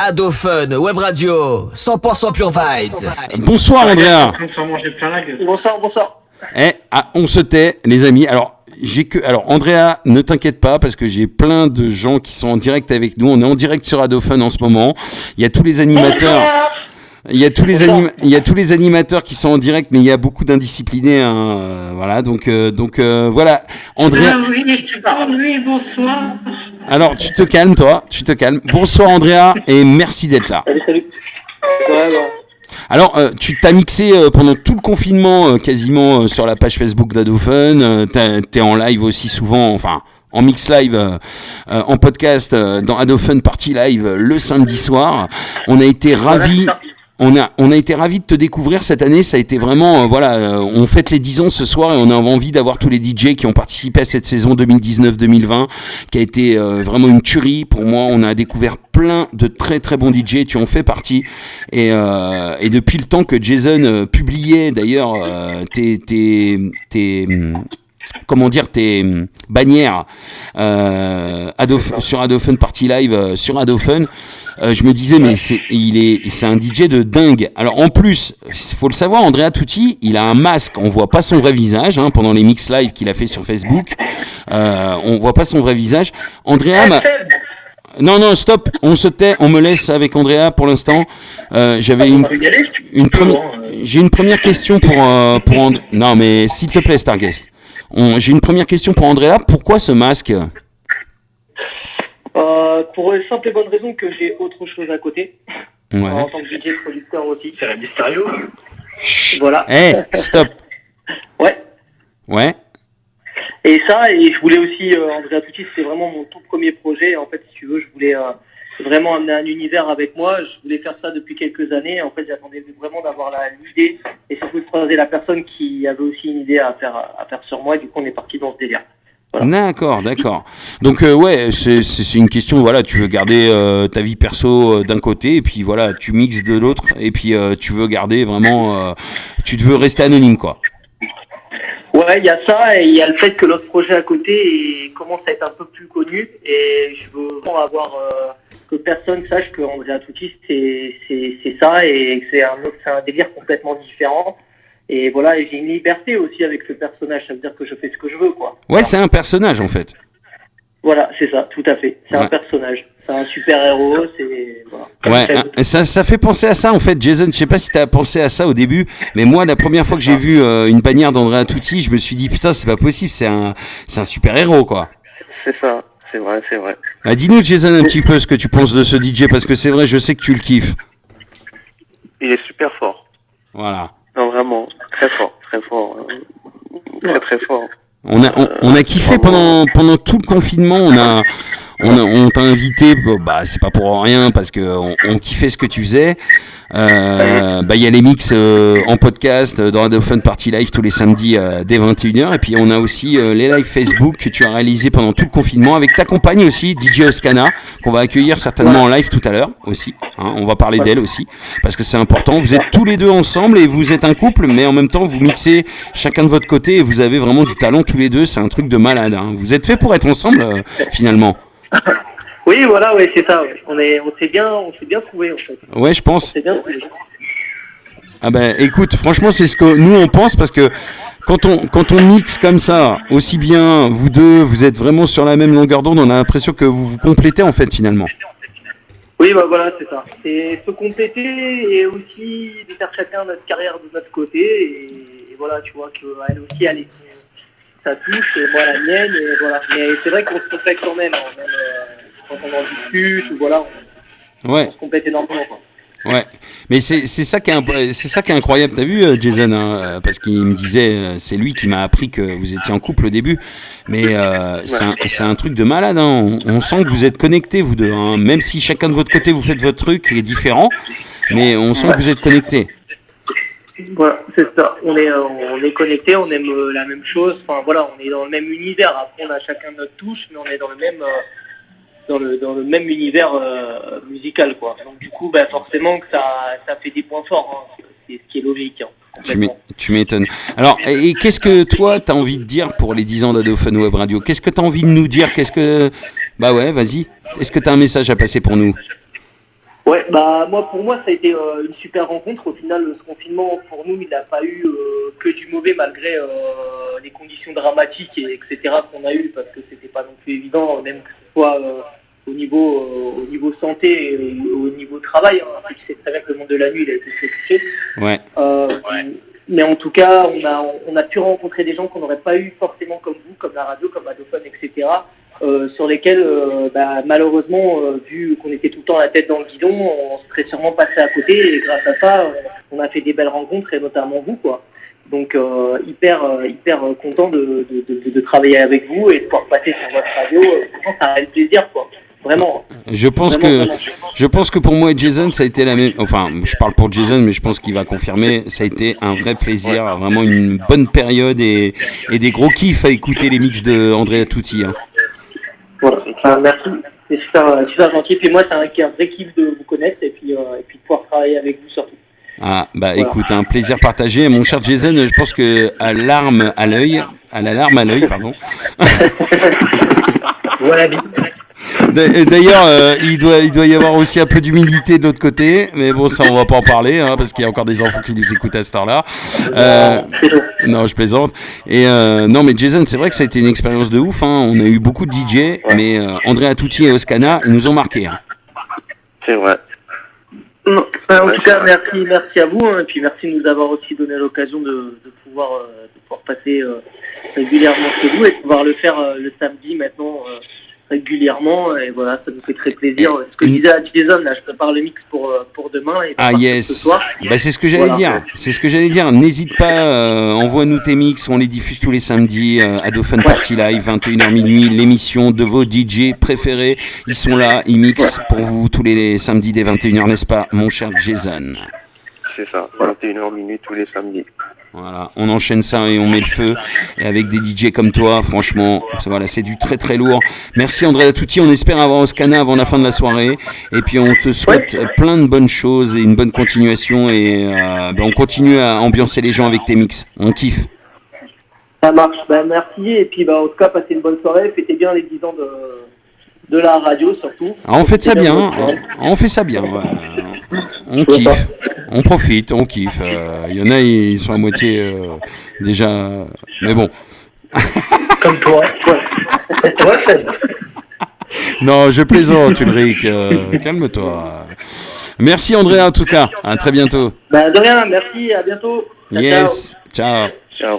Adofun Web Radio, 100% Pure Vibes. Bonsoir Andrea. Bonsoir. On se tait, les amis. Alors Andrea, ne t'inquiète pas parce que j'ai plein de gens qui sont en direct avec nous. On est en direct sur Adofun en ce moment. Il y a tous les animateurs. Il y a tous les animateurs qui sont en direct, mais il y a beaucoup d'indisciplinés. Voilà, donc voilà. Andrea. Oui, bonsoir. Alors, tu te calmes, toi. Bonsoir Andrea et merci d'être là. Salut. Ouais. Alors, tu t'as mixé pendant tout le confinement quasiment sur la page Facebook d'Adofun. T'es en live aussi souvent, enfin en mix live, en podcast dans Adofun Party Live le samedi soir. On a été ravis. On a été ravis de te découvrir cette année. Ça a été vraiment, on fête les 10 ans ce soir et on a envie d'avoir tous les DJ qui ont participé à cette saison 2019-2020, qui a été vraiment une tuerie pour moi. On a découvert plein de très très bons DJ. Tu en fais partie. Et depuis le temps que Jason publiait d'ailleurs tes bannières sur Adofun Party Live sur Adofun, je me disais mais c'est un DJ de dingue. Alors en plus, il faut le savoir, Andrea Tucci, il a un masque, on voit pas son vrai visage pendant les mix live qu'il a fait sur Facebook. On voit pas son vrai visage. Andrea Non, stop, on se tait, on me laisse avec Andrea pour l'instant. J'ai une première question pour non mais s'il te plaît Starguest. J'ai une première question pour Andrea. Pourquoi ce masque ? Pour une simple et bonne raison que j'ai autre chose à côté. Ouais. En tant que DJ producteur aussi. C'est la Mysterio. Voilà. Stop. Ouais. Et je voulais aussi, Andrea Tucci, c'est vraiment mon tout premier projet. En fait, si tu veux, je voulais vraiment amener un univers avec moi. Je voulais faire ça depuis quelques années. En fait, j'attendais vraiment d'avoir l'idée et surtout de croiser la personne qui avait aussi une idée à faire sur moi. Et du coup, on est parti dans ce délire. Voilà. D'accord. Donc c'est une question, voilà, tu veux garder ta vie perso d'un côté et puis voilà, tu mixes de l'autre et puis tu veux garder vraiment, tu veux rester anonyme quoi. Ouais, il y a ça et il y a le fait que l'autre projet à côté commence à être un peu plus connu et je veux vraiment avoir que personne sache que Andrea Tucci c'est ça et que c'est un délire complètement différent. Et voilà, et j'ai une liberté aussi avec le personnage, ça veut dire que je fais ce que je veux, quoi. Ouais, c'est un personnage, en fait. Voilà, c'est ça, tout à fait. C'est un personnage. C'est un super-héros, c'est... Voilà. Ouais, ça fait penser à ça, en fait, Jason. Je sais pas si t'as pensé à ça au début, mais moi, la première fois que j'ai vu une bannière d'Andrea Tucci, je me suis dit, putain, c'est pas possible, c'est un super-héros, quoi. C'est ça, c'est vrai. Dis-nous, Jason, un petit peu ce que tu penses de ce DJ, parce que c'est vrai, je sais que tu le kiffes. Il est super fort. Voilà. Non, vraiment, très fort. Très fort. On a kiffé pendant tout le confinement. On t'a invité, c'est pas pour rien parce que on kiffait ce que tu faisais. Il y a les mix en podcast dans Adofun Party Live tous les samedis dès 21h et puis on a aussi les lives Facebook que tu as réalisés pendant tout le confinement avec ta compagne aussi, DJ Oscana, qu'on va accueillir certainement en live tout à l'heure aussi. On va parler d'elle aussi parce que c'est important. Vous êtes tous les deux ensemble et vous êtes un couple, mais en même temps vous mixez chacun de votre côté et vous avez vraiment du talent tous les deux. C'est un truc de malade. Vous êtes faits pour être ensemble finalement. Oui, voilà, ouais, c'est ça. Ouais. On s'est bien trouvé en fait. Ouais, je pense. On s'est bien trouvé. Ah écoute, franchement, c'est ce que nous on pense parce que quand on mixe comme ça, aussi bien vous deux, vous êtes vraiment sur la même longueur d'onde, on a l'impression que vous vous complétez en fait finalement. Oui, voilà, c'est ça. C'est se compléter et aussi de faire chacun notre carrière de notre côté et voilà, tu vois qu'elle aussi elle est sa touche et moi la mienne et voilà. Mais c'est vrai qu'on se complète quand même, quand on en discute ou voilà, on se complète énormément quoi. Ouais, mais c'est ça qui est incroyable. T'as vu Jason, parce qu'il me disait, c'est lui qui m'a appris que vous étiez en couple au début, mais c'est un truc de malade. On sent que vous êtes connectés vous deux, même si chacun de votre côté vous faites votre truc qui est différent, mais on sent que vous êtes connectés. Voilà, c'est ça. On est connectés, on aime la même chose. Enfin voilà, on est dans le même univers. Après, on a chacun notre touche, mais on est dans le même dans le même univers musical, quoi. Donc du coup, forcément que ça fait des points forts. C'est ce qui est logique. Tu m'étonnes. Alors, et qu'est-ce que toi, t'as envie de dire pour les 10 ans d'Adofun Web Radio ? Qu'est-ce que t'as envie de nous dire ? Vas-y. Est-ce que t'as un message à passer pour nous ? Ouais, pour moi, ça a été une super rencontre. Au final, ce confinement, pour nous, il n'a pas eu que du mauvais malgré les conditions dramatiques etc. qu'on a eues parce que c'était pas non plus évident, même que ce soit au niveau santé et au niveau travail. Hein. Tu sais très bien que le monde de la nuit, il a été très touché. Ouais. Mais en tout cas, on a pu rencontrer des gens qu'on n'aurait pas eu forcément comme vous, comme la radio, comme Adophone, etc. Sur lesquels, malheureusement, vu qu'on était tout le temps la tête dans le guidon, on serait sûrement passé à côté. Et grâce à ça, on a fait des belles rencontres, et notamment vous, quoi. Donc, hyper content de travailler avec vous et de pouvoir passer sur votre radio. Ça a le plaisir, quoi. Vraiment. Je pense que pour moi et Jason, ça a été la même. Enfin, je parle pour Jason, mais je pense qu'il va confirmer. Ça a été un vrai plaisir, vraiment une bonne période et des gros kiffs à écouter les mix de Andrea Tutti. Hein. Voilà. Merci. C'est super gentil. Et moi, c'est un vrai kiff de vous connaître et puis de pouvoir travailler avec vous surtout. Ah, écoute, un plaisir partagé. Mon cher Jason, je pense que à la larme à l'œil, pardon. Voilà. D'ailleurs, il doit y avoir aussi un peu d'humilité de l'autre côté, mais bon, ça on va pas en parler, hein, parce qu'il y a encore des enfants qui nous écoutent à cette heure-là. Non, je plaisante. Et non, mais Jason, c'est vrai que ça a été une expérience de ouf. Hein. On a eu beaucoup de DJ, mais Andrea Tutti et Oscana, ils nous ont marqué. Hein. C'est vrai. En tout cas, merci à vous, hein, et puis merci de nous avoir aussi donné l'occasion de pouvoir passer régulièrement chez vous et de pouvoir le faire le samedi maintenant. Régulièrement, et voilà, ça nous fait très plaisir. Ce que je disais à Jason, là, je prépare le mix pour demain et ce soir. C'est ce que j'allais dire. C'est ce que j'allais dire. N'hésite pas, envoie-nous tes mix, on les diffuse tous les samedis. Adophone Party Live, 21h minuit, l'émission de vos DJ préférés. Ils sont là, ils mixent pour vous tous les samedis dès 21h, n'est-ce pas, mon cher Jason? C'est ça, 21h minuit tous les samedis. Voilà, on enchaîne ça et on met le feu. Et avec des DJ comme toi, franchement, c'est du très très lourd. Merci Andrea Tutti, on espère avoir Oscana avant la fin de la soirée. Et puis on te souhaite plein de bonnes choses et une bonne continuation. Et on continue à ambiancer les gens avec tes mix. On kiffe. Ça marche, merci. Et puis en tout cas, passez une bonne soirée. Fêtez bien les 10 ans de la radio surtout. On fait ça bien, on fait ça bien. On kiffe. On profite, on kiffe. Il y en a, ils sont à moitié déjà. Mais bon. Comme toi. Non, je plaisante, Ulrich. Calme-toi. Merci, Andrea, en tout cas. À très bientôt. De rien, merci. À bientôt. Yes. Ciao. Ciao.